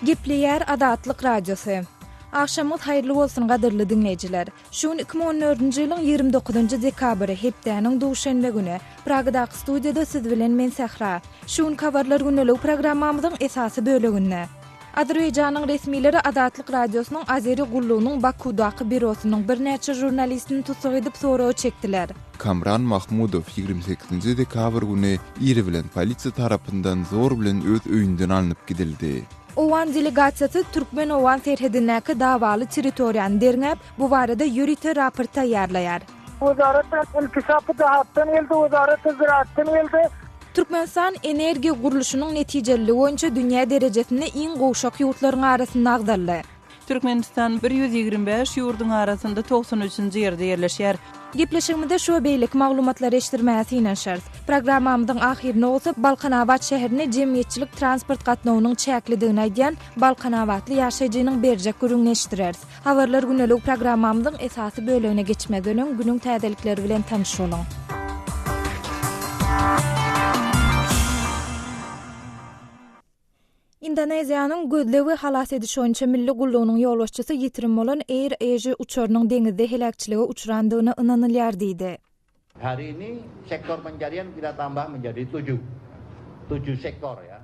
Gepleýär Adatlyk radiosu. Akşamyz haýyrly bolsun gadyrly dinleýijiler. Şuň 2014-nji ýylyň 29-njy dekabry hepdäniň duşanbe güni Pragadaky studiýada siz bilen men Sahra. Şuň Habarlar gündelik programmamyzyň esasy böleginde. Azerbaýjanyň resmileri Adatlyk radiosynyň Azeri gurluşynyň Bakudaky bürosynyň bir näçe jurnalistini tutsak edip soragy çekdiler. Kamran Mahmudow 28-nji dekabr güni iri bilen polisiýa tarapyndan zor bilen öz öýünden alınıp gidildi. Owgan delegasiýasy türkmen-owgan serhedindäki dawaly territoriýany derňäp bu barada ýörite raport taýýarlaýar. Türkmenistan energiýa gurluşynyň netijeliligi boýunça dünýä derejesinde iň gowşak ýurtlaryň arasynda agzaldy. Türkmenistan 125 ýurduň arasynda 93-nji ýerde ýerleşýär. Gepleşigimizde şu beýleki maglumatlary eşdirmäsi inen şert. Programmamyzyň ahyrynda bolsa Balkanawat şäherine jemgyýetçilik transport gatnawynyň çäklidigini aýdýan Balkanawatly ýaşaýjynyň berjek gürüňini eşdireriz. Habarlar gündelik programmamyzyň esasy bölegine geçmeden öň günüň täzelikleri bilen tanış bolun. Indoneziýanyň gözlewi halas ediş boýunça milli gurluşynyň ýolbaşçysy ýitirim bolan Air Asia uçurynyň deňizde helakçylyga uçurandygyny ynanylýar diýdi. Hari ini sektor pencarian kita tambah menjadi 7 sektor ya.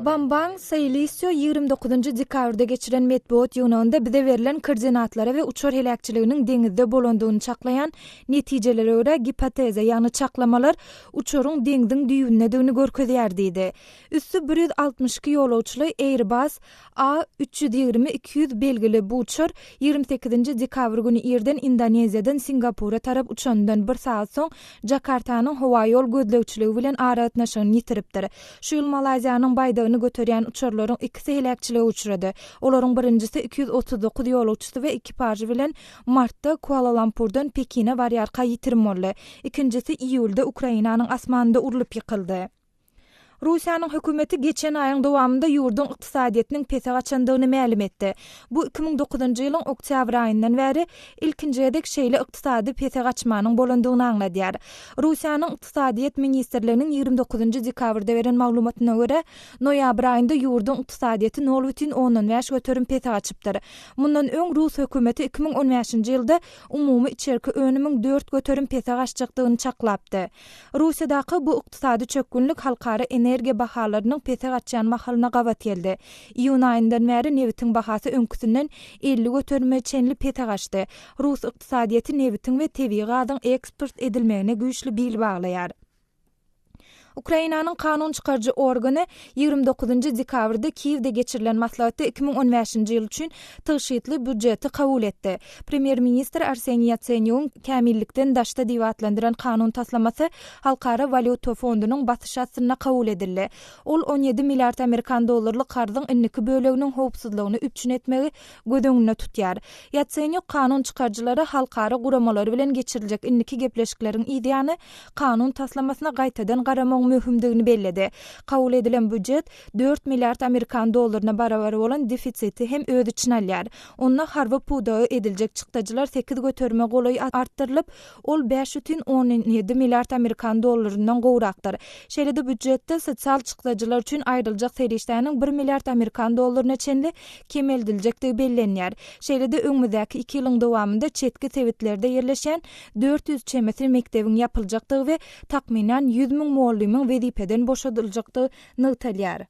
Bambang Saylisyo 29-njy dekabrda geçiren metbuat ýygnynda bize berilen koordinatlara we uçur helakçylygynyň deňizde bolandygyny çaklayan netijelere görä hipoteza ýani çaklamalar uçuryň deňiziň düýünledigini görkezýär diýdi. Üstü 162 ýolawçyly Airbus A320-200 belgili bu uçur 28-nji dekabr güni ýerden Indoneziýadan Singapura tarap uçandan bir saat soň Jakartanyň howa ýol gözlegçiligi bilen aratnaşygyny ýitiripdir. Şu ýyl Malaziýanyň baydagyny göterýän uçurlaryň ikisi helakçylyga uçrady. Olaryň birincisi 239 ýolawçysy we ekipajy bilen martda Kuala Lumpurdan Pekine barýarka ýitirim boldy. İkincisi iýulda Ukrainanyň asmanynda urulyp ýykyldy. Russiýanyň hökümeti geçen aýyň dowamında ýurdun ykdysadyýetynyň pese gaçandygyny ma'lum etdi. Bu 2009-njy ýylyň oktyabr aýyndan bäri ilkinjidek şeýle ykdysady pese gaçmanyň bolandygyny aňladýar. Russiýanyň ykdysadyýet ministrliginiň 29-njy dekabrda beren maglumatyna görä, noýabr aýynda ýurdun ykdysadyýeti 0,15 göterim pese gaçypdyr. Mundan öň Rus hökümeti 2015-nji ýylda umumy içerki önümiň 4 göterim pese gaçjakdygyny çaklapdy. Russiýadaky bu ykdysady çökgünlik halkara energiýa bahalarynyň pese gaçýan mahalyna gawat geldi. Iýun aýyndan bäri neftiň bahasy öňküsinden 50 göterme çenli pese gaçdy. Rus ykdysadyýeti neftiň we tebii gazyň eksport edilmegine güýçli bil baglaýar. Ukrainanyň kanun çykarjy organy 29-njy dekabrda Kiýewde geçirilen maslahatda 2015-nji ýyl üçin tyşytly büdjeti kabul etdi. Premier ministr Arsenij Yatsenyuň kämillikden daşda diýip atlandyran kanun taslamasy Halkara Valyuta Fondunyň batyş asyna kabul edildi. Ol 17 milliard Amerikan dollarlyk garzyň inniki böleginiň howpsuzlygyny üpçün etmegi gödüňünde tutýar. Yatsenyuň kanun çykarjylary halkara guramalary bilen geçiriljek inniki gepleşikleriň ideýany kanun taslamasyna gaýtadan garamak mühimdigini belledi. Kabul edilen büdjet 4 milliard Amerikan dollaryna barabar bolan defisiti hem özi için alýar. Onda harby pudagy ediljek çykdadylar 8 göterme golaý artdyrylyp, ol 5,17 milliard Amerikan dollarynyň gowrakdyr. Şeýle-de büdjetde sosial çykdadylar üçin aýryljak serişdäniň 1 milliard Amerikan dollaryna çenli kemeldiriljekdigi bellenýär. Şeýle-de öňümüzdäki 2 ýylyň dowamında çetki sewitlerde ýerleşen 400 çemesi mekdebiň ýapyljakdygy we takminan 100.000 muallim wezipeden boşadyljakdy nytalýar.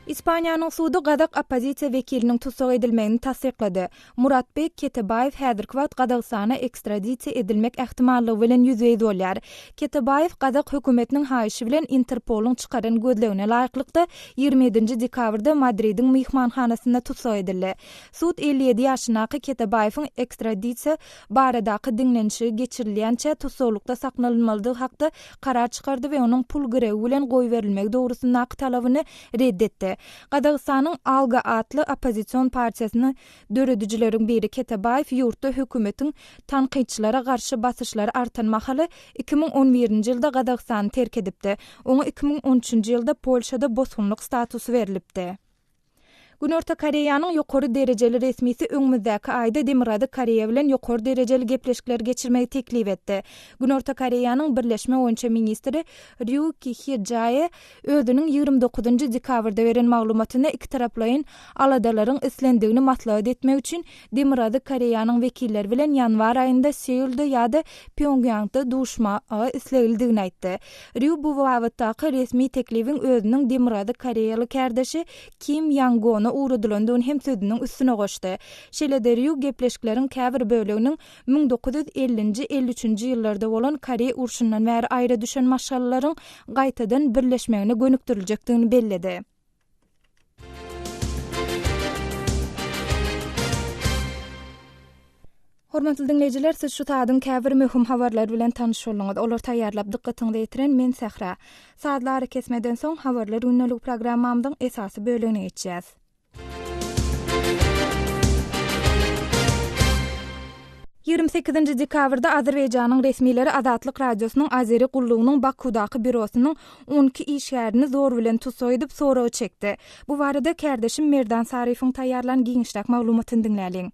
İspaniýanyň sudy gadak opozisiýa wekiliniň tutsak edilmegini tasdiklady. Muratbek Ketebaýew häzirki wagt Gadagstana ekstradisiýa edilmek ähtimallygy bilen ýüzüýe bolýar. Ketebaýew gadak hökümetiniň haýyşy bilen Interpoluň çykaran gözlegine laýyklykda 27-nji dekabrda Madridiň myhmanhanasynda tutsak edildi. Sud 57 ýaşynaky Ketebaýewiň ekstradisiýa baradaky diňlenişi geçirilýänçe tutsaklykda saklanylmalydygy hakda karar çykardy we onuň pul grewi bilen goý berilmegi dogrusundaky talabyny reddetdi. Gadagstanyň Alga atly opozisiýon partiýasynyň döredijileriň biri Ketebaýew ýurtda hökümetiň tanqidçilara garşy basyşlary artan mahaly 2011-nji ýylda Gadagstany terk edipdi. Oňa 2013-nji ýylda Polşada bosgunlyk statusy berilipdi. Günörta Koreýanyň ýokary derejeli resmisi öňümüzdäki aýda Demirady Koreýa bilen ýokary derejeli gepleşikler geçirmegi teklip etdi. Günörta Koreýanyň Birleşme boýunça ministri Ryu Ki-jae özüniň 29-njy dekabrda beren maglumatyna iki taraplaryň aladalaryň islendigini maslahat etmek üçin Demirady Koreýanyň wekilleri bilen ýanwar aýynda Seulda ýa-da Pyongyangda duşmagy islegildigini aýtdy. Ryu bu wagtdaky resmi teklibiň özüniň Demirady Koreýaly kardeşi Kim Yang-gon'a uğradylandığın hem sözünün üstüne goşdy. Şeýle Ryu gepleşikleriň käbir böleginiň 1950-53-nji ýyllarda bolan Koreýa urşundan bäri aýra düşen maşallalaryň gaýtadan birleşmegine gönükdirilejekdigini belledi. Hormatly dinleyijiler, siz şu taýdan käbir möhüm habarlar bilen tanyş bolýaňyz. Olar taýýarlap dykkatyňy ýetiren men Sahra. Saatlar kesmeden soň habarlar gündelik programmamyzyň esasy bölegine geçýäs. ...28 dekabrda Azerbaýjanyň resmileri Azatlyk radiosynyň Azeri gurluşynyň Bakudaky bürosynyň 12 işgärini zor bilen tutsak edip soragy çekdi. Bu barada kardeşim Merdan Sarifoň taýýarlanan giňişlik maglumatyny dinläliň.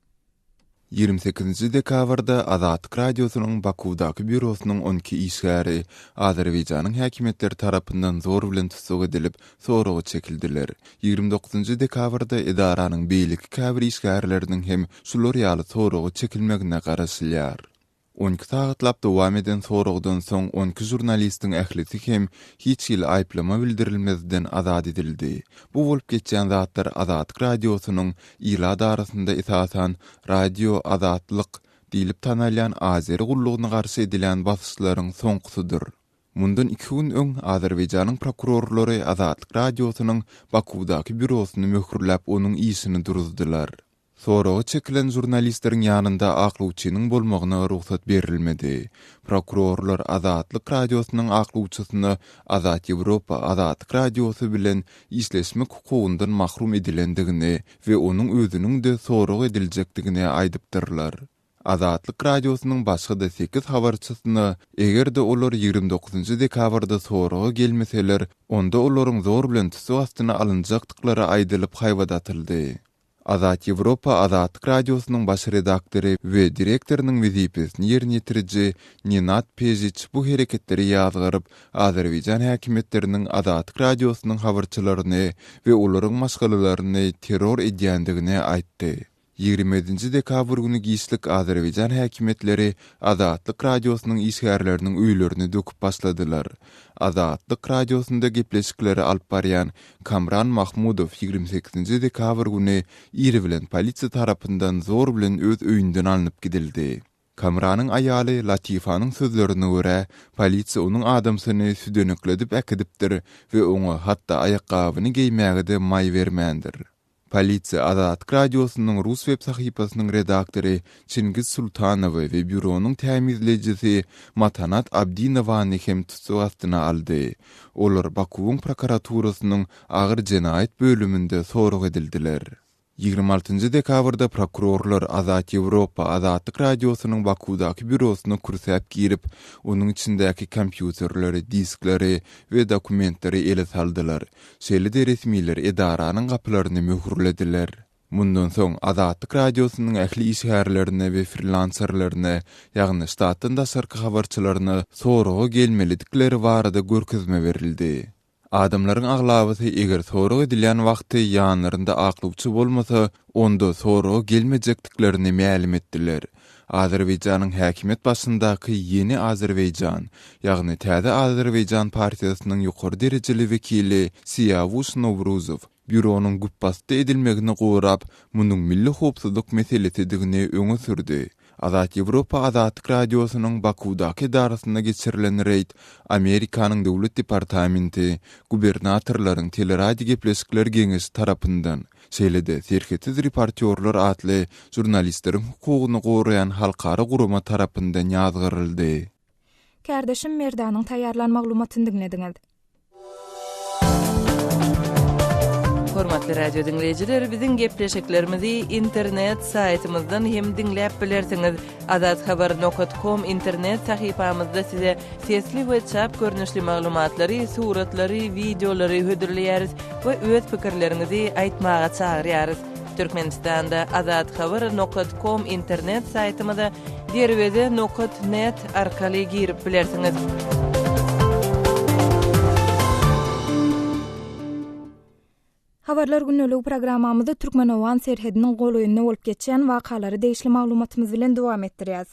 28 dekabrda Azatlyk radiosynyň Bakudaky bürosynyň 12 işgäri Azerbaýjanyň häkimetleri tarapyndan zor bilen tutsak edilip soragy çekildiler. 29 dekabrda edaranyň beýleki käbir işgärleriniň hem şular ýaly soragy çekilmegine garaşylýar. 12 saatlap dowam eden soragdan soň 12 jurnalistiň ählisi hem hiç ýyl aýplama bildirilmezden azad edildi. Bu bolup geçýän zatlar Azatlyk radiosynyň ýyllar arasynda esasan Radio Azatlyk diýilip tanalýan Azeri gurluşyna garşy edilen basyşlaryň soňgusydyr. Mundan 2 gün öň Azerbaýjanyň prokurorlary Azatlyk radiosynyň Bakudaky bürosyny möhürläp onuň işini duruzdylar. Soragy çekilen jurnalistlerin ýanynda aklawçynyň bolmagyna ruhsat berilmedi. Prokurorlar Azatlyk radiosynyň aklawçysyny Azat Ýewropa Azatlyk radiosy bilen işleşmek hukugyndan mahrum edilendigini we onuň özüniň de sorag ediljekdigini aýdypdyrlar. Azatlyk radiosynyň başga da 8 habarçysyny egerde olar 29 dekabrda soragy gelmeseler, onda olaryň zor bilen tutsak astyna alynjakdyklary aýdylyp haýwadatyldy. Azat Ýewropa Azatlyk radiosynyň baş redaktory we direktornyň wezipesini ýerine ýetiriji Ninat Pejic bu hereketleri ýazgyryp Azerbaýjan häkimetleriniň Azatlyk radiosynyň habarçylaryny we olaryň maşgalalaryny terror edýändigini aýtdy. 27 dekabr günü giýişlik Azerbaýjan häkimetleri Azatlyk radiosynyň işgärleriniň öýlerini döküp başladylar. Azatlyk radiosynda gepleşikleri alyp barýan Kamran Mahmudow 28 dekabr günü iri bilen polisiýa tarapyndan zor bilen öz öýünden alınıp gidildi. Kamranyň aýaly Latifanyň sözlerine görä, polisiýa onuň adamsyny südenekledip äkidipdir we oňa hatda aýakgabyny giýmäge de may bermändir. Polisiýa Azatlyk radiosynyň Rus web sahypasynyň redaktory Çingiz Sultanowy we büronuň tämizlejisi Matanat Abdinowany hem tutsak astyna aldy. Olar Bakuň prokuraturasynyň agyr jenaýet bölüminde sorag edildiler. 26 dekabrda prokurorlar Azat Ýewropa Azatlyk radiosynyň Bakudaky bürosyna kursäp girip, onuň içindäki kompýuterleri, diskleri we dokumentleri ele saldylar. Şeýle resmiler edaranyň gapylaryny möhürlediler. Mundan soň Azatlyk radiosynyň ähli işgärlerini we freelancerlerini, ýagny ştatdan daşarky habarçylaryny soragy gelmeledikleri barada görkezme berildi. Adamlaryň aglabysy eger sorag edilýän wagty ýanlarynda aklawçy bolmasa, onda soragy gelmejekdiklerini mälim etdiler. Azerbaýjanyň häkimet başyndaky Ýeni Azerbaýjan, ýagny Täze Azerbaýjan partiýasynyň ýokary derejeli wekili Siýavuş Nowruzow büronuň gupbasty edilmegini gorap, munyň milli howpsuzlyk meselesidigini öňe sürdi. Azat Ýewropa Azatlyk radiosynyň Bakudaky darasynda geçirilen reýd Amerikanyň döwlet departamenti gubernatorlaryň teleradio gepleşikleri geňeşi tarapyndan şeýle-de serhediz reportyorlar atly jurnalistleriň hukugyny goraýan halkara guruma tarapyndan ýazgyryldy. Kardeşim Merdanyň taýýarlan maglumatyny dinlediňiz. Hormatly radio dinleyijiler, biziň gepleşiklerimizi internet saýtymyzdan hem diňläp bilersiňiz. azadhabar.com internet sahypamyzda size sesli we çap görnüşli maglumatlary, suratlary, videolary hödürleýäris we öz pikirlerinizi aýtmaga çagyrýarys. Türkmenistanda azadhabar.com internet saýtymyza derwede.net arkaly girip bilersiňiz. Habarlar günlük programmamyzda türkmen-owgan serhediniň golaýynyna bolup geçen wakalary deýişli maglumatymyz bilen dowam etdirýäs.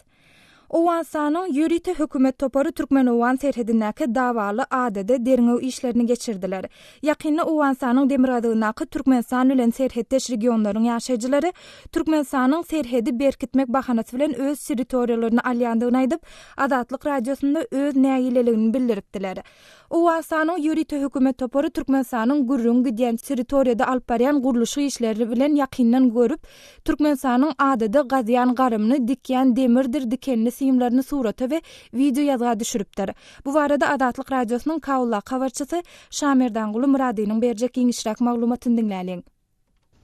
Owgansanyň ýörite hökümet topary türkmen-owgan serhedindäki dawaly adada derňäp işlerini geçirdiler. Ýakynda Owgansanyň Demiradygyndaky Türkmenistan bilen serhetdeş regionlaryň ýaşaýjylary Türkmenistanyň serhedi berkitmek bahanasy bilen öz territoriýalaryny alýandygyny aýdyp, Azatlyk radiosunda öz näýileligini bildiripdiler. Owgansanyň ýörite hökümet topary Türkmenistanyň Günüň gidýän territoriýada alyp barýan gurluşy işleri bilen ýakyndan görüp, Türkmenistanyň adada gazýan garymny, dikýän demirdir dikenli symlaryny surata we video ýazga düşüripdir. Bu barada Azatlyk radiosynyň Kawla habarçysy Şamerdan Guly Muradynyň berjek giňişrak maglumatyny dinläliň.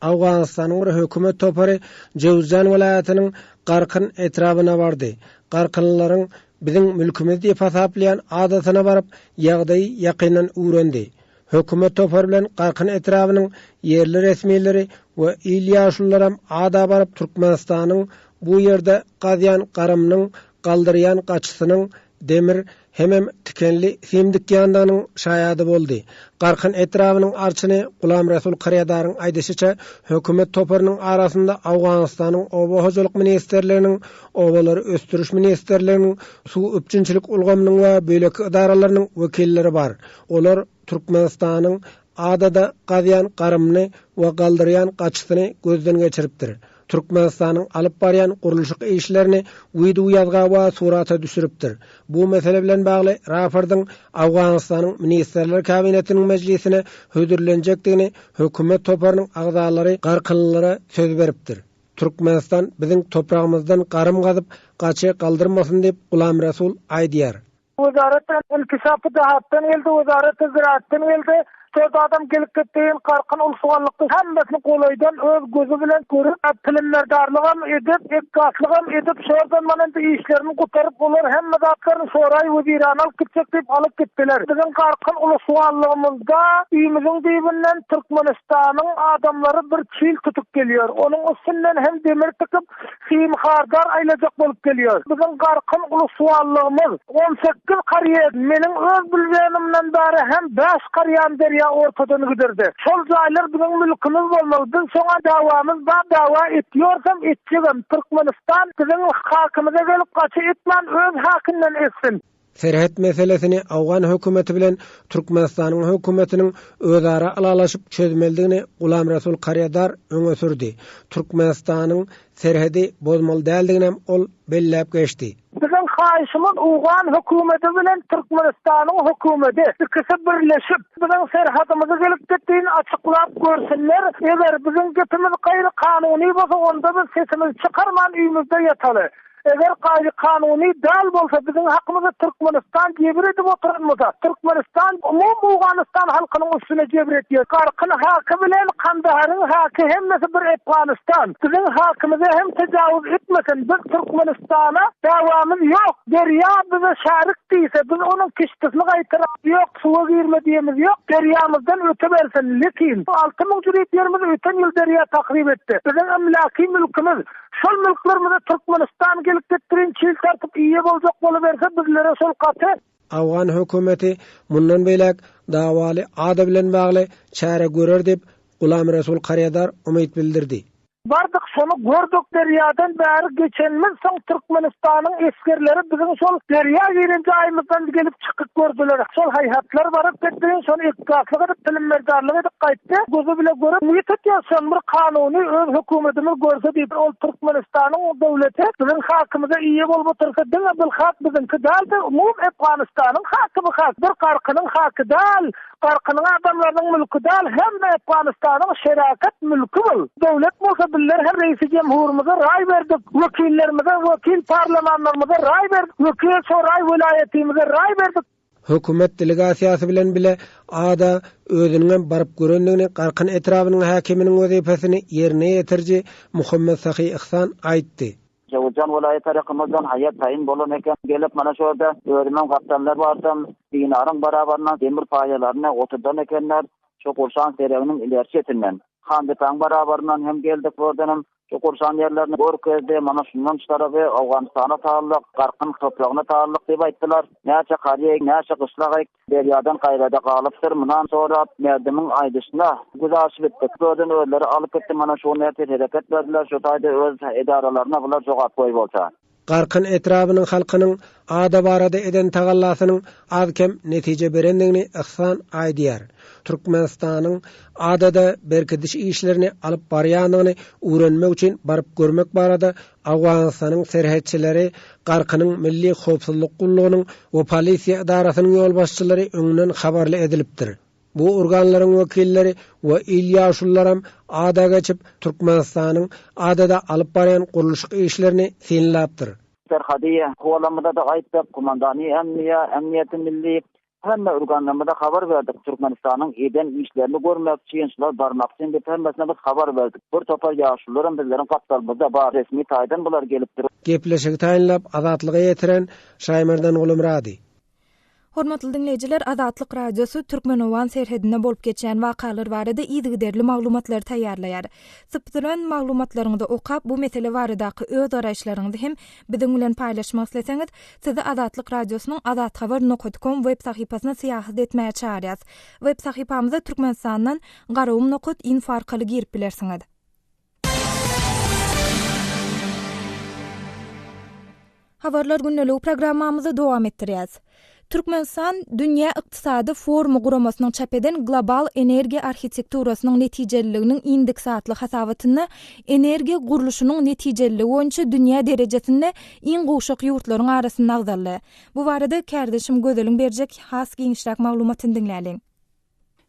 Awganistanyň hökümet topary Jowzan welaýatynyň Garkyn etrabyna bardy. Garkynlaryň biziň mülkimiz diýip hasaplayan adatyna baryp ýagdaýy ýakyndan öwrendi. Hökümet topary bilen Garkyn etrabynyň ýerli resmiýetleri we il ýaşullar ada baryp Türkmenistanyň bu ýerde gazýan garymnyň galdyrýan gaçysynyň demir hemem tikenli simdikýandygynyň şaýady boldy. Garkyn etrabynyň arçyny Gulam Resul Qaryadaryň aýdyşyça hökümet toparynyň arasynda Awganistanyň oba hojalyk ministerleriniň, obalary östürüş ministerleriniň, suw öpçünçilik ulgamynyň we beýleki idaralarynyň wekilleri bar. Olar Türkmenistanyň adada gazýan garymny we galdyrýan gaçysyny gözden geçiripdir. Türkmenistanyň alyp barýan gurluşyk işlerini video ýazga we surata düşüripdir. Bu mesele bilen bagly raportyň Awganistanyň Ministrler Kabinetiniň mejlisine hödürlenjekdigini hökümet toparynyň agzalary garkynlylara söz beripdir. Türkmenistan biziň topragymyzdan garym gazyp gaçy galdyrmasyn diýip Gulam Resul aýdýar. Wezaratyň inkişapy dahatdan geldi, wezaratyň ziraatdan geldi. Söz adam gelip gitdiğin Garkyn ulsuganlykdy hemmesini golaýdan öz gözü bilen görüp, tilimlerdarlygam edip, ekgaslygam edip, şordan manan işlerini gutaryp bolar, hemme zatlaryny soraý weziran alyp gitjek diýip alyp gitdiler. Biziň Garkyn ulsuganlygymyzda üýümizin diýbinden Türkmenistanyň adamlary bir çil tutup gelýär. Onuň üstünden hem demir tıkyp, hardar aýlajak bolup gelýär. Biziň Garkyn ulsuganlygymyz 18 qarýat, meniň öz bilgenimden bäri hem 5 qarýan ortadan giderdi. Şol jaýlar biziň mülkimiz bolmaly. Biz şoňa dawamyzda dawa etýärsem etjegem. Türkmenistan biziň hakymyza gelip gaçy etmän öz hakyndan etsin. Serhet meselesini Awgan hökümeti bilen Türkmenistanyň hökümetiniň özara alalaşyp çözmeldigini Gulam Resul Qaryadar öňe sürdi. Türkmenistanyň serhedi bozmaly däldigini ol belläp geçdi. Biziň haýşymyz Awgan hökümeti bilen Türkmenistanyň hökümeti ikisi birleşip biziň serhedimizi gelip gitdiğini açyklap görsinler. Eger biziň gepimiz gaýry kanuny bolsa onda biz sesimizi çykarman üýümizde ýataly. Eger gaýry kanuny däl bolsa biziň hakymyzda Türkmenistan gebir edip oturmasa, Türkmenistan umum Awganistan halkynyň üstüne gebir etýär. Garkyn haky bilen Kandaharyň haky hemmesi bir Afganistan. Biziň hakymyza hem tejawüz etmesin. Biz Türkmenistana dawamyz ýok. Derýa bize şärik diýse, biz onuň kiştisini gaýtyrap ýok, suwa girme diýemiz ýok. Derýamyzdan öte bersin. Lekin 6000 jüriýetlerimiz öten ýyl derýa tahrip etdi. Biziň emlaki mülkimiz, şol mülklerimize Türkmenistan gelip gitdirin çil tartyp iýe boljak boluverse bizlere şol gaty. Awgan hökümeti mundan beýlek dawaly ada bilen bagly çäre görer diýip Gulam Resul Qaryadar umyt bildirdi. Bardyk şonu gördük derýadan bäri geçenmiz soň Türkmenistanyň eskerleri biziň şol derýa ýerince aýymyzdan gelip çykyp gördüler. Şol haýhatlar baryp gitdirin şonu ekgaslyk edip tilimlerdarlyk edip gaýtdy. Gözü bile görüp müýtet ýaşan bir kanuny öz hökümetimiz görse diýip ol Türkmenistanyň dowleti biziň hakymyza iýe bolup otursa diňe bil hak biziňki däldi. Umum Afganistanyň hakymy hak, bir Garkynyň haky däl. Garkynyň adamlarynyň mülki däl, hem de Afganistanyň şerakat mülki bol. Dowlet bolsa biller her reisi cemhurumuza ray berdik, vekillerimize, vekil parlamentlerimize ray berdik, vekil soray vilayetimize ray berdik. hökümet delegasiýasy bilen bile ada özüniň baryp görendigini garkyn etrabynyň häkiminiň wezipesini ýerine ýetirji Muhammed Sahy Ihsan aýtdy. Jawjan vilayet tarafımızdan hayat tayin bolan eken gelip mana şurada öğrenmen kaptanlar vardı. Binarın barabarına demir payalarına oturdan ekenler çok olsan serevinin ilerçetinden. Handetan barabarından hem geldik oradan çok olsan yerlerini görkezde mana şundan tarafı Awganystana taýyarlaýar, garkyn toprağına taýyarlaýar diýip aýtdylar. Näçe qarýy, näçe gyşlak derýadan gaýrada galypdyr. Mundan sonra merdimiň aýdyşyna güzaşyp etdik. Gördün öýleri alyp ketdi mana şu näçe hereket berdiler. Şu taýda öz edaralaryna bular jogap goýup bolsa. Garkyn etrabynyň halkynyň ada barada eden tagallasynyň azkem netije berendigini Ihsan aýdýar. Türkmenistanyň adada berkidiş işlerini alyp barýandygyny öwrenmek üçin baryp görmek barada Awganystanyň serhedçileri, garkynyň milli howpsuzlyk gurluşynyň we polisiýa idarasynyň ýol başçylary öňünden habarly edilipdir. Bu organlaryň wekilleri we il ýaşullaram ada geçip Türkmenistanyň adada alyp barýan gurluşyk işlerini sinläpdir. Serhedindäki kowalamada da aýtdyk, komandany emniýeti milli hemme organlarına habar verdik. Türkmenistanyň eden işlerini görmek üçin şular barmak üçin de hemmesine biz habar verdik. Bir topar ýaşullaryň bizleriň kaptalymyzda bar resmi taýdan bular gelipdir. Gepleşik taýinlap azatlygy ýetiren Şaýmerden Gulumrady. Hormatly dinleýijiler, Azatlyk radiosu türkmen-owgan serhedinde bolup geçen wakalar barada ýygyderli maglumatlary taýýarlaýar. Sypdyran maglumatlaryňyzy okap bu mesele baradaky öz garaşlaryňyzy hem biziň bilen paýlaşmak isleseňiz, sizi Azatlyk radiosynyň azathabar.com web sahypasyna syýahat etmäge çağırýas. Web sahypamyzda Türkmenistandan garawum.info arkaly girip bilersiňiz. Habarlar gündəligi programmamyzy dowam etdirýäs. Türkmenistan dünýä ykdysady forumy guramasynyň çap eden global energiýa arhitekturasynyň netijeliginiň indeksatly hasabatyny energiýa gurluşynyň netijeliligi boýunça dünýä derejesinde iň gowşak ýurtlaryň arasynda agzaldy. Bu barada kardeşim Gözelin berjek has giňişrak maglumatyny dinläliň.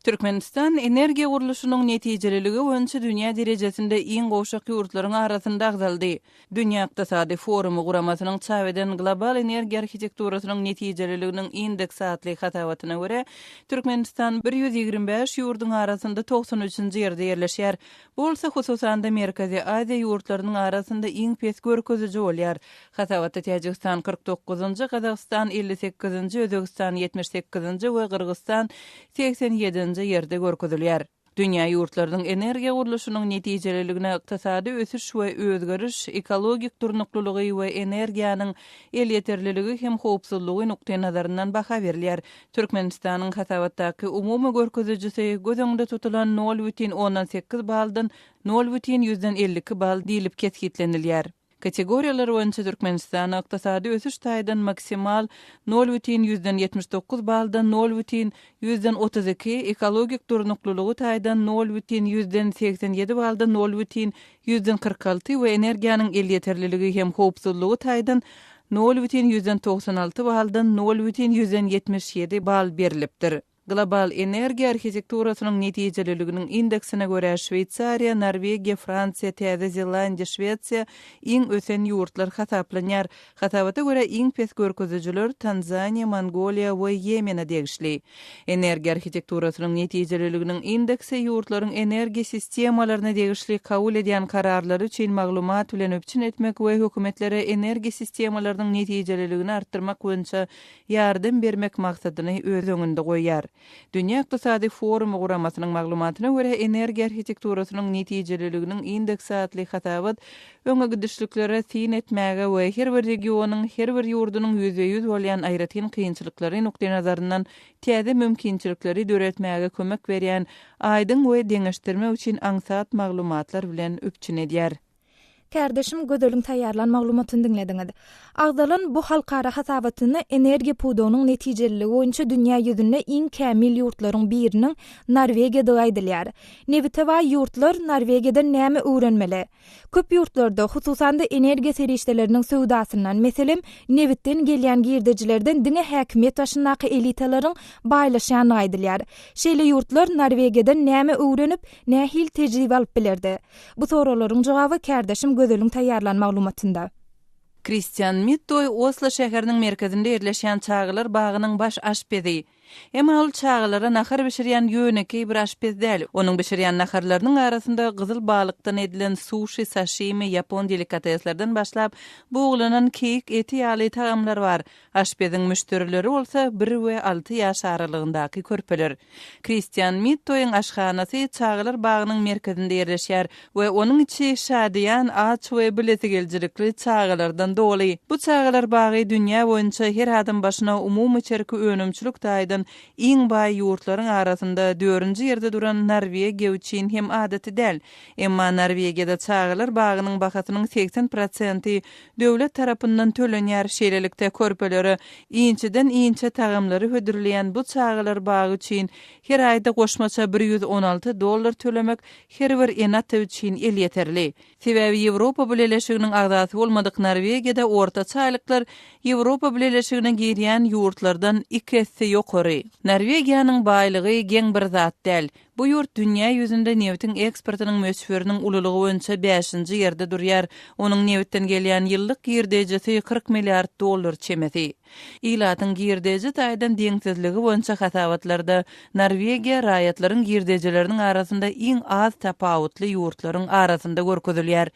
Türkmenistan energiýa gurluşynyň netijeliligi boýunça dünýä derejesinde iň gowşak ýurtlaryň arasynda agzaldy. Dünýä ykdysady forumy guramasynyň çap eden global energiýa arhitekturasynyň netijeliliginiň indeksatly hasabatyna görä, Türkmenistan 125 ýurduň arasynda 93-nji ýerde ýerleşýär. Bu bolsa hususan da Merkezi Aziýa ýurtlarynyň arasynda iň pes görkeziji bolýar. Hasabatda Täjikistan 49-njy, Kazakystan 58-nji, Özbegistan 78-nji we Kyrgyzstan 87-nji ýerde görkezilýär. Dünýä ýurtlarynyň energiýa gurluşynyň netijeliligine ykdysady ösüş we özgeriş, ekologik durnuklylygy we energiýanyň el ýeterliligi hem howpsuzlygy nukta nazaryndan baha berilýär. Türkmenistanyň hasabatdaky umumy görkezijisi göz tutulan 0,18 baldan 0,52 bal diýilip keskitlenilýär. Kategoriýalar boýunça Türkmenistan ykdysady ösüş taýdan maksimal 0,79 baldan 0,32, ekologik durnuklylygy taýdan 0,87 baldan 0,46 we energiýanyň el ýeterliligi hem howpsuzlygy taýdan 0,96 baldan 0,177 bal berilipdir. Global energiýa arhitekturasynyň netijeliliginiň indeksine görä Şweýtsariýa, Norwegiýa, Fransiýa, Täze Zelandiýa, Şweýtsiýa iň ösen ýurtlar hasaplanýar. Hasabata görä iň pes görkezijiler Tanzaniýa, Mongoliýa we Ýemene degişli. Energiýa arhitekturasynyň netijeliliginiň indeksi ýurtlaryň energiýa sistemalaryna degişli kabul edýän kararlary üçin maglumat bilen öpçün etmek we hökümetlere energiýa sistemalarynyň netijeliligini artdyrmak boýunça ýardym bermek maksadyny öz öňünde goýýar. Dünýä ykdysady forumy guramasynyň maglumatyna görä energiýa arhitekturasynyň netijeliliginiň indeksatly hasabat öňe gidişliklere tin etmäge we her bir regionyň, her bir ýurdunyň ýüzde-ýüz bolýan aýratyn kynçylyklary nukta nazaryndan täze mümkinçilikleri döretmäge kömek berýän aýdyň we deňeşdirme üçin aňsat maglumatlar bilen öpçün edýär. Kardeşim Gözelin taýýarlan maglumatyny dinlediňiz. Agzalan bu halkara hasabatyny energiýa pudowynyň netijeliligi boýunça dünýä ýüzünde iň kämil ýurtlaryň biriniň Norwegiýada aýdylýar. Neviteva ýurtlar Norwegiýada näme öwrenmeli? Köp ýurtlarda hususan da energiýa serişdeleriniň söwdasyndan, meselem Nevitden gelýän girdejilerden diňe häkimet başyndaky elitalaryň baýlaşýany aýdylýar. Şeýle ýurtlar Norwegiýada näme öwrenip, nähil tejribe alyp bilerdi? Bu soralaryň jogaby kardeşim Gözelin taýýarlan maglumatynda. Christian Mittoy Oslo şäheriniň merkezinde ýerleşýän çağılar bagynyň baş aşpezi. Emma ol çağılara nahar bişirýän ýöneki bir aşpez däl. Onuň bişirýän naharlarynyň arasynda gyzyl balykdan edilen sushi, sashimi, Yapon delikateslerden başlap buğulanan keyik eti ýaly tagamlar bar. Aşpeziň müşterileri bolsa 1 we 6 ýaş aralygyndaky körpeler. Christian Mittoy'un aşhanasy çağılar bagynyň merkezinde ýerleşýär we onuň içi şadyan, aç we biletigiljilikli çağılardan doly. Bu çağılar bagy dünýä boýunça her adam başyna umumy çerki önümçülük taýdan iň baý ýurtlaryň arasynda 4-nji ýerde duran Norwegiýa üçin hem adaty däl. Emma Norwegiýada çağılar bagynyň bakatynyň 80% döwlet tarapyndan tölenýär. Şeýlelikde körpeleri iňçeden iňçe tagamlary hödürleýän bu çağılar bagy üçin her aýda goşmaça $116 tölemek her bir enata üçin el ýeterli. Sebäbi Ýewropa Birleşiginiň agdaty bolmadyk Norwegiýada ortaça aýlyklar Ýewropa Birleşigine girýän ýurtlardan 2 hesse ýokary. Norwegiýanyň baýlygy geň bir zat däl. Bu ýurt dünýä ýüzünde neftiň eksportynyň möçberiniň ululygy boýunça 5-nji ýerde durýar. Onuň neftden gelýän ýyllyk girdejesi $40 milliard çemeti. Ilatyň girdeji taýdan deňsizligi boýunça hasabatlarda Norwegiýa raýatlaryň girdejileriniň arasynda iň az tapawutly ýurtlaryň arasynda görkezilýär.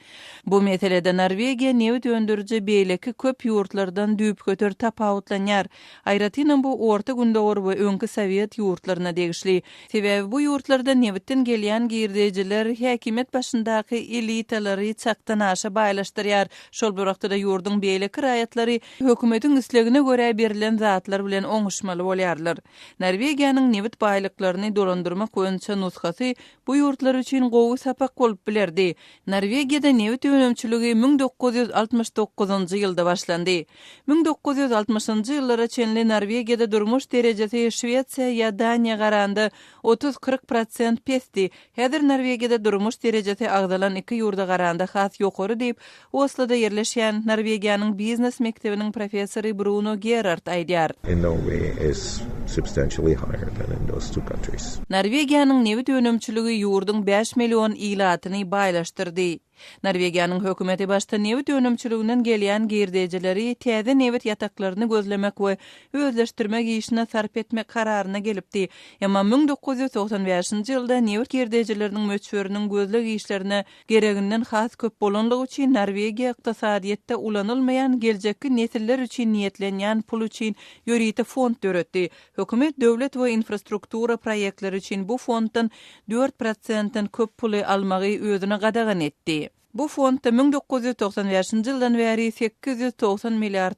Bu meselede Norwegiýa neft öndürüji beýleki köp ýurtlardan düýp götür tapawutlanýar. Aýratynam bu orta gündegor we öňki Sowet ýurtlaryna degişli. Sebäbi bu ýurtlarda neftden gelýän girdejiler häkimet başyndaky elitalary çakdan aşa baýlaşdyrýar. Şol bir wagtda ýurdun beýleki raýatlary hökümetiň islegine göre berilen zatlar bilen oňuşmaly bolýarlar. Norwegiýanyň neft baýlyklaryny dolandyrmak boýunça nuskasy bu ýurtlar üçin gowy sapak bolup bilerdi. Norwegiýada neft önümçüligi 1969-njy ýylda başlandy. 1960-njy ýyllara çenli Norwegiýada durmuş derejesi Şwediýa ýa Daniýa garanda 30-40% pesdi. Häzir Norwegiýada durmuş derejesi agdalan 2 ýurda garanda has ýokary diýip Osloda ýerleşýän Norwegiýanyň biznes mektebiniň professory Bruno Gerard aýdýar. In Norway is substantially higher than in those two countries. Norwegiýanyň neft önümçüligi ýurdun 5 million ilatyny baýlaşdyrdy. Norwegiýanyň hökümeti başda neft önümçüliginden gelýän girdejileri täze neft ýataklaryny gözlemek we özleşdirmek işine sarp etmek kararyna gelipdi. Emma 1995-nji ýylda neft girdejileriniň möçberiniň gözleg işlerine gereginden has köp bolanlygy üçin Norwegiýa ykdysadyýetde ulanylmayan geljekki nesiller üçin niýetlenýän pul üçin ýörite fond döretdi. Hökümet döwlet we infrastruktura proýektleri üçin bu fonddan 4%-den köp puly almagy özüne gadagan etdi. Bu fondda 1995-nji ýyldan bäri $890 milliard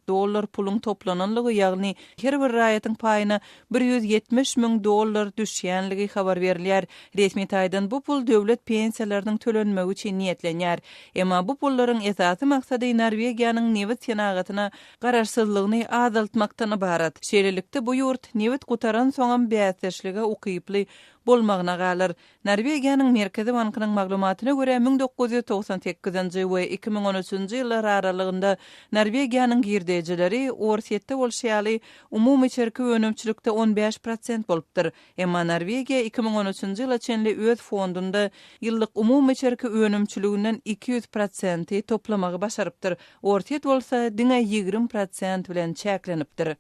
pulun toplananlygy, ýagny her bir raýatyň paýyna $170,000 düşýänligi habar berilýär. Resmi taýdan bu pul döwlet pensiýalarynyň tölenmegi üçin niýetlenýär. Emma bu pullaryň esasy maksady Norwegiýanyň neft senagatyna garaşsyzlygyny azaltmakdan ibarat. Şeýlelikde bu ýurt neft gutaran soňam bäsleşlige ukyply bolmagyna galar. Norwegiýanyň Merkezi Bankynyň maglumatyna görä 1998-nji we 2013-nji ýyllar aralygynda Norwegiýanyň girdejileri orsiýetde bolşýaly umumy çerki önümçülükde 15% bolupdyr. Emma Norwegiýa 2013-nji ýyla çenli öz fondunda ýyllyk umumy çerki önümçüliginden 200% toplamagy başarypdyr. Orsiýet bolsa diňe 20% bilen çäklenipdir.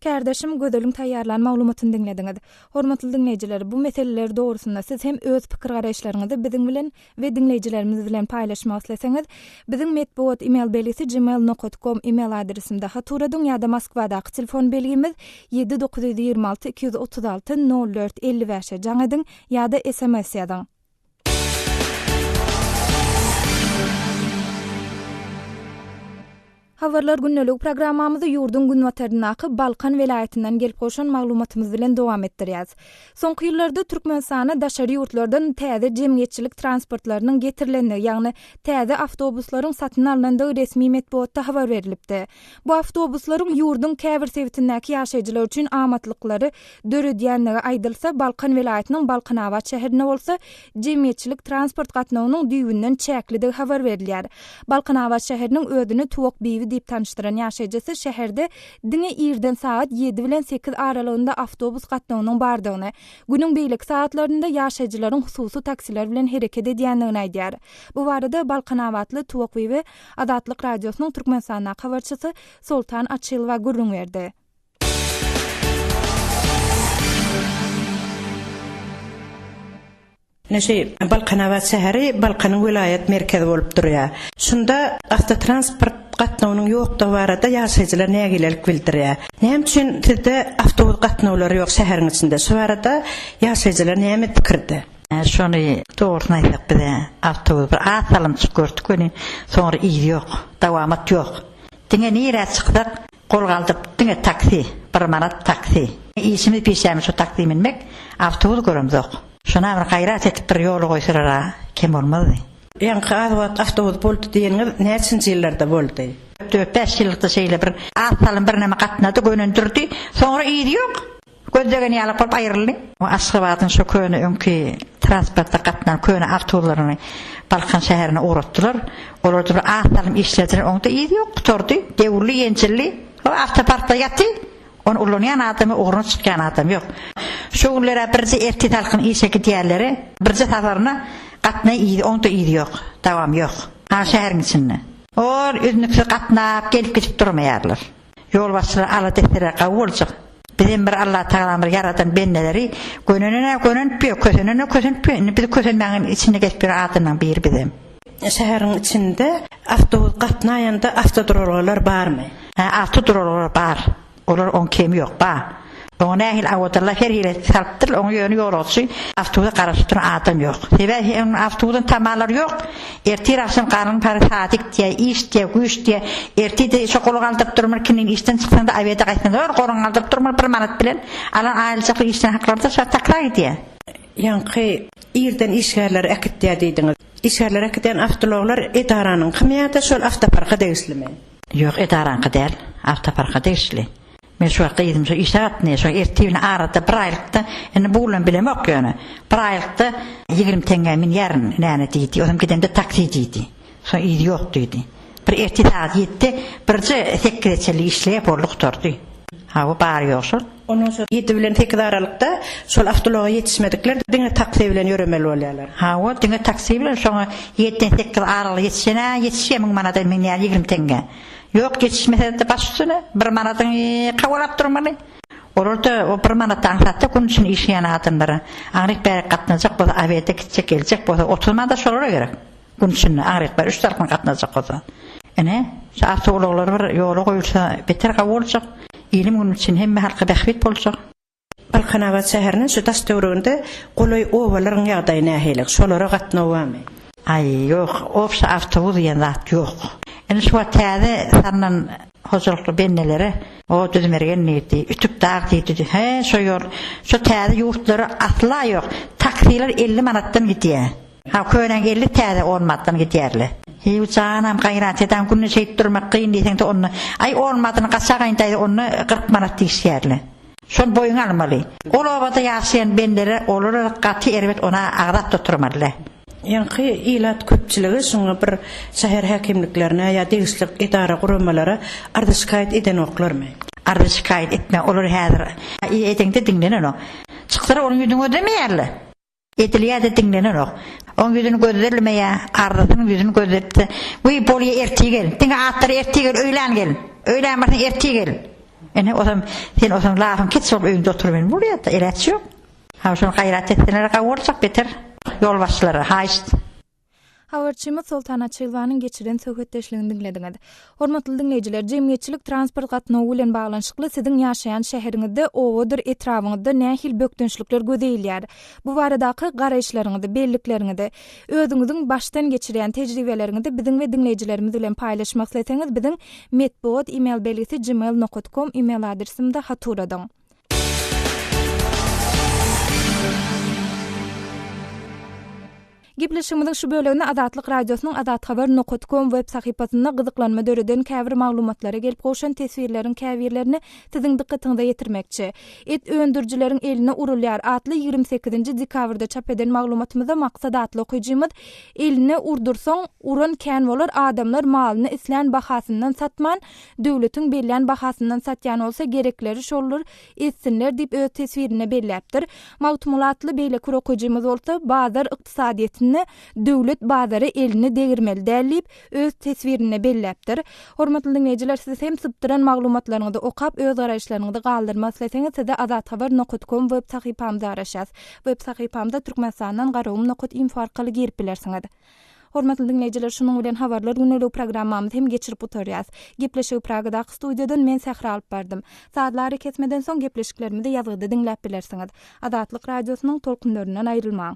Kardeşim gödölüň taýýarlan maglumatyny dinlediňiz. Hormatly dinleýijiler, bu meseleler dogrusynda siz hem öz pikir garaşlaryňyzy biziň bilen we dinleýijilerimiz bilen paýlaşmak isleseňiz, biziň medbuat email belgisi gmail.com email adresimde haturadyň ýa-da Moskwadaky telefon belgimiz 7926 236 04 55 jaňadyň ýa-da SMS ýazyň. Habarlar gündelik programmamyzy ýurdun gün wataryndaky Balkan welaýatynyň gelip goşan maglumatymyz bilen dowam etdirýäs. Soňky ýyllarda Türkmenistana daşary ýurtlardan täze jemgyýetçilik transportlarynyň getirilende, ýagny täze awtobuslaryň satyn alynandygy resmi medbuatda habar berilipdi. Bu awtobuslaryň ýurdun käbir sebitindäki ýaşaýjylar üçin amatlykları döredýänligi aýdylsa, Balkan welaýatynyň Balkan şäherine bolsa jemgyýetçilik transport gatnawynyň düýbünden çäklidigi habar berilýär. Balkan şäheriniň özüni tuwak biwi diýip tanışdyran ýaşaýjysy şäherde diňe irden saat 7 bilen 8 aralygynda awtobus gatnawynyň bardygyny, günüň beýleki saatlarynda ýaşaýjylaryň hususy taksiler bilen hereket edýändigini aýdýar. Bu barada Balkanawatly Tuwakwy we Adatlyk radiosynyň Türkmenistan habarçysy Sultan Açylwa gurrun berdi. Näşe Balkanawat şäheri Balkanyň vilayet merkezi bolup durýar. Şunda avtotransport gatnawynyň ýokdugy barada ýaşaýjylar nägelerlik bildirýär. Näme üçin sizde awtobus gatnawlary ýok şäheriň içinde? Şu barada ýaşaýjylar näme pikirde? Şonu doğrudan aýdyk bide. Awtobus bir atalym çykyrdyk öni, soňra ýygy ýok, dawamat ýok. Diňe nire çykdyk, kol galdyp diňe taksi, bir manat taksi. Işimi peşäme şu taksi minmek, awtobus göremdik. Şuna bir gayret etip bir ýoly goýsarara kim bolmady. Ýa-ni adwat awtobus boldy diýeniňiz näçinji ýyllarda boldy? 4-5 ýylda şeýle bir atalym bir näme gatnady, gönendirdi, soňra ýygy ýok. Gözlegeni alıp alıp ayrıldı. O Aşgabat'ın şu köyüne önkü transportta katlanan köyüne avtolarını Balkan şehirine uğrattılar. Orada bir ahtalım işlediler. Onda iyi yok tuturdu. Devurlu, yençilli. O avtoparkta yattı. Onun ulunayan adamı, uğruna çıkayan adam yok. Şu ullera birce erti talkın iyiseki diğerleri birce tatarına katnaya iyi, onda iyi yok. Devam yok. Ha şehrin içinde. O üzünlüksü katnayıp gelip geçip durmayarlar. Yol başçılar ala deftere kavu olacak. Bizim bir Allah Teala'mır yaradan benneleri gönününe kösünüp bir kösünmenin içine geç bir adından bir bizim. Şehrin içinde avtobus gatnaýanda avtodurollar barmy? Avtodurollar bar. Olar on kemi yok bar. Ona nähil awatlar her ýere salpdyr, onu ýöne ýoroçy, awtobusa garaşyp duran adam yok. Sebäbi awtobusyň tamalary yok. Ertir akşam garyn parasatik diýe, iş diýe, güýş diýe, ertide şokol galdyp durmar, kinin işden çykanda aýbada gaýtanda, goran galdyp durmar bir manat bilen, alan aýlçyk işden haklarda şartaklar diýe. Ýa-ni ýerden işgärler äkitdiýär diýdiňiz. İşgärler äkitdiýän awtologlar edaranyň kymýaty şol awtoparka degişlimi? Yok, edaranyň däl, awtoparka degişli. Men şu ýerdim şu işaretne şu ertibini arada bir aýlykda ene bulan bilen ok ýöne. Bir aýlykda 20 tenge min ýaryn näme diýdi. Oňa gidende taksi diýdi. Şu ýygy ýok diýdi. Bir erti saat 7 birje sekretçili işleýip boluk turdy. Ha bu bar ýokşul. Ondan sonra 7 bilen 8 aralykda şol awtologa ýetişmedikler, diňe taksi bilen ýöremeli bolýarlar. Ha o diňe taksi bilen şoňa 7-8 aralyk ýetişene manada min ýar 20 tenge. Yok geçişmese de başüstüne bir manatın kavalap durmalı. Orada o bir manattan sattı bunun için işleyen adamları. Ağrık beri katlanacak bu da aviyete gidecek gelecek bu da oturmada şolara gerek. Bunun için ağrık beri 3 tarafına katlanacak o da. Şu avtologlar var yolu koyulsa beter kavalacak. İlim bunun için hem halka bekbet olacak. Balkanawat şäheriniň şu daşdöwründe goloy owalarň ýagdaýy nähelik şolara gatnawamy? Ay yok, ofsa avtobus ýa-da yok. Şu täze sanan hozurlukly benneleri o düzmergen neti ütüp dağ diýdi. He, şu täze ýurtlary asla yok. Taksiler 50 manatdan gidýär. Ha köýden 50 täze 10 manatdan gidýärler. Hiç canam gayret eden günü şey durmak kıyın diýsen de onu ay olmadyny gaçagaýynda onu 40 manat diýýärler. Şol boyun almaly. Olabada ýaşaýan benleri olar gaty erbet ona agdat tuturmalylar. Ýa-ni ilat köpçiligi şoňa bir şäher häkimliklerine ýa degişlik idara guramalara arda şikayet eden oklarmy? Arda şikayet etme olur häzir. Edeňde diňlenen o. Çykdyra onun ýüzüne ödemeýärler. Edilýär de diňlenen o. Onun ýüzüne gözerilmeýär, ardasynyň ýüzüne gözetdi. Bu bolýa erti gel. Diňe atlar erti gel, öýlen gel. Öýlen barsa erti gel. Ene osam sen osam lafym ketip öýünde oturup bolýar da elet ýok. Ha şonu gaýrat etdiler gawursak beter. Yol başçıları haýyst. Habarçymyz Sultan Açylwanyň geçiren söhbetdeşligini dinlediňiz. Hormatly dinleýijiler, jemgyýetçilik transport gatnawy bilen baglanyşykly siziň ýaşaýan şäheriňizde owadyr etrabyňyzda nähil bökdünçlikler gözelýär. Bu baradaky garaýşlaryňyzy, bellikleriňizi, özüňiziň başdan geçirýän tejribeleriňizi biziň we dinleýijilerimiz bilen paýlaşmak isteseňiz, biziň metbuat email belgisi gmail.com email adresimde haturadyň. Gepleşigimiziň şu böleginde Azatlyk radiosynyň azathabar.com web sahypasynda gyzyklanma döreden käbir maglumatlary gelip goşan tesvirleriň käbirlerini siziň dikkatiňize ýetirmekçi. Et öndürjüleriň eline urulýar atly 28-nji dekabrda çap eden maglumatymyzda maksat atly okujymyz eline urdursaň uran kän bolar, adamlar malyny isleýän bahasyndan satman, döwletiň belliän bahasyndan satýan bolsa gerekleri şollar etsinler diýip öz tesvirini belläpdir. Maglumatly beýleki okujymyz bolsa bazar ykdysadyetini döwlet bazary elini degirmeli dällip öz tesvirini belläpdir. Hormatly dinleýijiler, siz hem sypdyran maglumatlaryňyzy okap öz garaşlaryňyzy galdyrmak isleseňiz size azathabar.com web sahypamda araşas. Web sahypamda Türkmenistandan garawum.info arkaly girip bilersiňiz. Hormatly dinleýijiler, şunuň bilen Habarlar günlük programmamyzy hem geçirip oturýas. Gepleşigi Pragada studiodan men Sehra alyp bardym. Saatlary kesmeden soň gepleşiklerimi de ýazgyda diňläp bilersiňiz. Azatlyk radiosynyň tolkunlaryndan aýrylmaň.